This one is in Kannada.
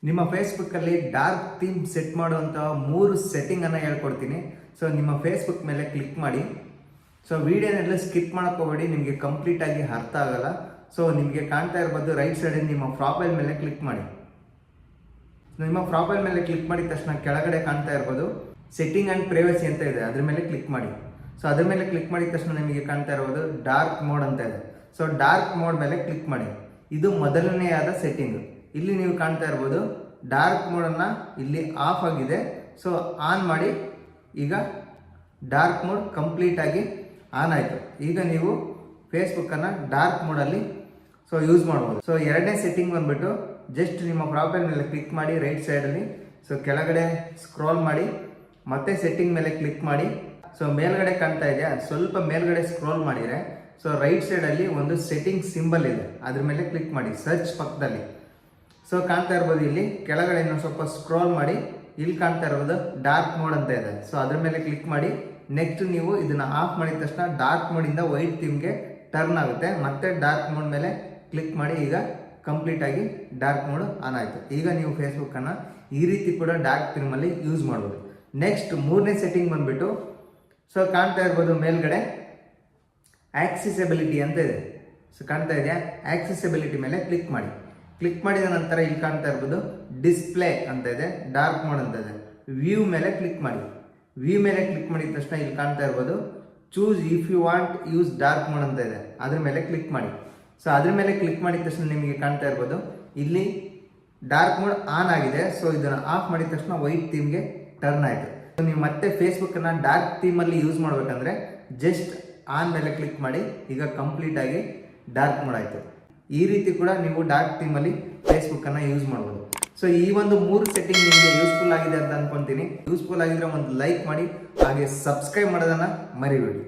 ನಿಮ್ಮ ಫೇಸ್ಬುಕ್ಕಲ್ಲಿ ಡಾರ್ಕ್ ಥೀಮ್ ಸೆಟ್ ಮಾಡುವಂಥ 3 ಸೆಟ್ಟಿಂಗನ್ನು ಹೇಳ್ಕೊಡ್ತೀನಿ. ಸೊ ನಿಮ್ಮ ಫೇಸ್ಬುಕ್ ಮೇಲೆ ಕ್ಲಿಕ್ ಮಾಡಿ. ಸೊ ವಿಡಿಯೋನೆಲ್ಲ ಸ್ಕಿಪ್ ಮಾಡೋಕ್ಕೋಗಬೇಡಿ, ನಿಮಗೆ ಕಂಪ್ಲೀಟಾಗಿ ಅರ್ಥ ಆಗಲ್ಲ. ಸೊ ನಿಮಗೆ ಕಾಣ್ತಾ ಇರ್ಬೋದು ರೈಟ್ ಸೈಡಲ್ಲಿ ನಿಮ್ಮ ಪ್ರೊಫೈಲ್ ಮೇಲೆ ಕ್ಲಿಕ್ ಮಾಡಿ. ನಿಮ್ಮ ಪ್ರೊಫೈಲ್ ಮೇಲೆ ಕ್ಲಿಕ್ ಮಾಡಿದ ತಕ್ಷಣ ಕೆಳಗಡೆ ಕಾಣ್ತಾ ಇರ್ಬೋದು ಸೆಟ್ಟಿಂಗ್ ಆ್ಯಂಡ್ ಪ್ರೈವಸಿ ಅಂತ ಇದೆ, ಅದ್ರ ಮೇಲೆ ಕ್ಲಿಕ್ ಮಾಡಿ. ಸೊ ಅದ್ರ ಮೇಲೆ ಕ್ಲಿಕ್ ಮಾಡಿದ ತಕ್ಷಣ ನಿಮಗೆ ಕಾಣ್ತಾ ಇರ್ಬೋದು ಡಾರ್ಕ್ ಮೋಡ್ ಅಂತ ಇದೆ. ಸೊ ಡಾರ್ಕ್ ಮೋಡ್ ಮೇಲೆ ಕ್ಲಿಕ್ ಮಾಡಿ. ಇದು ಮೊದಲನೆಯಾದ ಸೆಟ್ಟಿಂಗ್. ಇಲ್ಲಿ ನೀವು ಕಾಣ್ತಾ ಇರ್ಬೋದು ಡಾರ್ಕ್ ಮೋಡನ್ನು ಇಲ್ಲಿ ಆಫ್ ಆಗಿದೆ. ಸೊ ಆನ್ ಮಾಡಿ. ಈಗ ಡಾರ್ಕ್ ಮೋಡ್ ಕಂಪ್ಲೀಟಾಗಿ ಆನ್ ಆಯಿತು. ಈಗ ನೀವು ಫೇಸ್ಬುಕ್ಕನ್ನು ಡಾರ್ಕ್ ಮೋಡಲ್ಲಿ ಯೂಸ್ ಮಾಡ್ಬೋದು. ಸೊ ಎರಡನೇ ಸೆಟ್ಟಿಂಗ್ ಬಂದ್ಬಿಟ್ಟು ಜಸ್ಟ್ ನಿಮ್ಮ ಪ್ರೊಫೈಲ್ ಮೇಲೆ ಕ್ಲಿಕ್ ಮಾಡಿ ರೈಟ್ ಸೈಡಲ್ಲಿ. ಸೊ ಕೆಳಗಡೆ ಸ್ಕ್ರೋಲ್ ಮಾಡಿ, ಮತ್ತೆ ಸೆಟ್ಟಿಂಗ್ ಮೇಲೆ ಕ್ಲಿಕ್ ಮಾಡಿ. ಸೊ ಮೇಲ್ಗಡೆ ಕಾಣ್ತಾ ಇದೆಯಾ, ಸ್ವಲ್ಪ ಮೇಲ್ಗಡೆ ಸ್ಕ್ರೋಲ್ ಮಾಡಿದರೆ ಸೊ ರೈಟ್ ಸೈಡಲ್ಲಿ ಒಂದು ಸೆಟ್ಟಿಂಗ್ ಸಿಂಬಲ್ ಇದೆ, ಅದ್ರ ಮೇಲೆ ಕ್ಲಿಕ್ ಮಾಡಿ ಸರ್ಚ್ ಪಕ್ಕದಲ್ಲಿ. ಸೊ ಕಾಣ್ತಾ ಇರ್ಬೋದು ಇಲ್ಲಿ ಕೆಳಗಡೆ ಇನ್ನೊಂದು ಸ್ವಲ್ಪ ಸ್ಕ್ರೋಲ್ ಮಾಡಿ, ಇಲ್ಲಿ ಕಾಣ್ತಾ ಇರ್ಬೋದು ಡಾರ್ಕ್ ಮೋಡ್ ಅಂತ ಇದೆ. ಸೊ ಅದ್ರ ಮೇಲೆ ಕ್ಲಿಕ್ ಮಾಡಿ. ನೆಕ್ಸ್ಟ್ ನೀವು ಇದನ್ನ ಆಫ್ ಮಾಡಿದ ತಕ್ಷಣ ಡಾರ್ಕ್ ಮೋಡಿಂದ ವೈಟ್ ಥೀಮ್ಗೆ ಟರ್ನ್ ಆಗುತ್ತೆ. ಮತ್ತೆ ಡಾರ್ಕ್ ಮೋಡ್ ಮೇಲೆ ಕ್ಲಿಕ್ ಮಾಡಿ. ಈಗ ಕಂಪ್ಲೀಟ್ ಆಗಿ ಡಾರ್ಕ್ ಮೋಡ್ ಆನ್ ಆಯಿತು. ಈಗ ನೀವು ಫೇಸ್ಬುಕ್ಕನ್ನು ಈ ರೀತಿ ಕೂಡ ಡಾರ್ಕ್ ಥೀಮಲ್ಲಿ ಯೂಸ್ ಮಾಡ್ಬೋದು. ನೆಕ್ಸ್ಟ್ ಮೂರನೇ ಸೆಟ್ಟಿಂಗ್ ಬಂದ್ಬಿಟ್ಟು ಸೊ ಕಾಣ್ತಾ ಇರ್ಬೋದು ಮೇಲ್ಗಡೆ ಆಕ್ಸೆಸಿಬಿಲಿಟಿ ಅಂತ ಇದೆ. ಸೊ ಕಾಣ್ತಾ ಇದೆಯಾ, ಆಕ್ಸೆಸಿಬಿಲಿಟಿ ಮೇಲೆ ಕ್ಲಿಕ್ ಮಾಡಿ. ಕ್ಲಿಕ್ ಮಾಡಿದ ನಂತರ ಇಲ್ಲಿ ಕಾಣ್ತಾ ಇರ್ಬೋದು ಡಿಸ್ಪ್ಲೇ ಅಂತ ಇದೆ, ಡಾರ್ಕ್ ಮೋಡ್ ಅಂತ ಇದೆ. ವ್ಯೂ ಮೇಲೆ ಕ್ಲಿಕ್ ಮಾಡಿ. ವ್ಯೂ ಮೇಲೆ ಕ್ಲಿಕ್ ಮಾಡಿದ ತಕ್ಷಣ ಇಲ್ಲಿ ಕಾಣ್ತಾ ಇರ್ಬೋದು choose if you want use dark mode ಅಂತ ಇದೆ, ಅದ್ರ ಮೇಲೆ ಕ್ಲಿಕ್ ಮಾಡಿ. ಸೊ ಅದ್ರ ಮೇಲೆ ಕ್ಲಿಕ್ ಮಾಡಿದ ತಕ್ಷಣ ನಿಮಗೆ ಕಾಣ್ತಾ ಇರ್ಬೋದು ಇಲ್ಲಿ ಡಾರ್ಕ್ ಮೋಡ್ ಆನ್ ಆಗಿದೆ. ಸೊ ಇದನ್ನು ಆಫ್ ಮಾಡಿದ ತಕ್ಷಣ ವೈಟ್ ಥೀಮ್ಗೆ ಟರ್ನ್ ಆಯಿತು. ಸೊ ನೀವು ಮತ್ತೆ ಫೇಸ್ಬುಕ್ಕನ್ನು ಡಾರ್ಕ್ ಥೀಮಲ್ಲಿ ಯೂಸ್ ಮಾಡಬೇಕಂದ್ರೆ ಜಸ್ಟ್ ಆನ್ ಮೇಲೆ ಕ್ಲಿಕ್ ಮಾಡಿ. ಈಗ ಕಂಪ್ಲೀಟ್ ಆಗಿ ಡಾರ್ಕ್ ಮೋಡ್ ಆಯಿತು. ಈ ರೀತಿ ಕೂಡ ನೀವು ಡಾರ್ಕ್ ಥೀಮಲ್ಲಿ ಫೇಸ್ಬುಕ್ಕನ್ನು ಯೂಸ್ ಮಾಡ್ಬೋದು. ಸೊ ಈ ಒಂದು 3 ಸೆಟ್ಟಿಂಗ್ ನಿಮಗೆ ಯೂಸ್ಫುಲ್ ಆಗಿದೆ ಅಂತ ಅನ್ಕೊಂತೀನಿ. ಯೂಸ್ಫುಲ್ ಆಗಿದ್ರೆ ಒಂದು ಲೈಕ್ ಮಾಡಿ, ಹಾಗೆ ಸಬ್ಸ್ಕ್ರೈಬ್ ಮಾಡೋದನ್ನು ಮರಿಬೇಡಿ.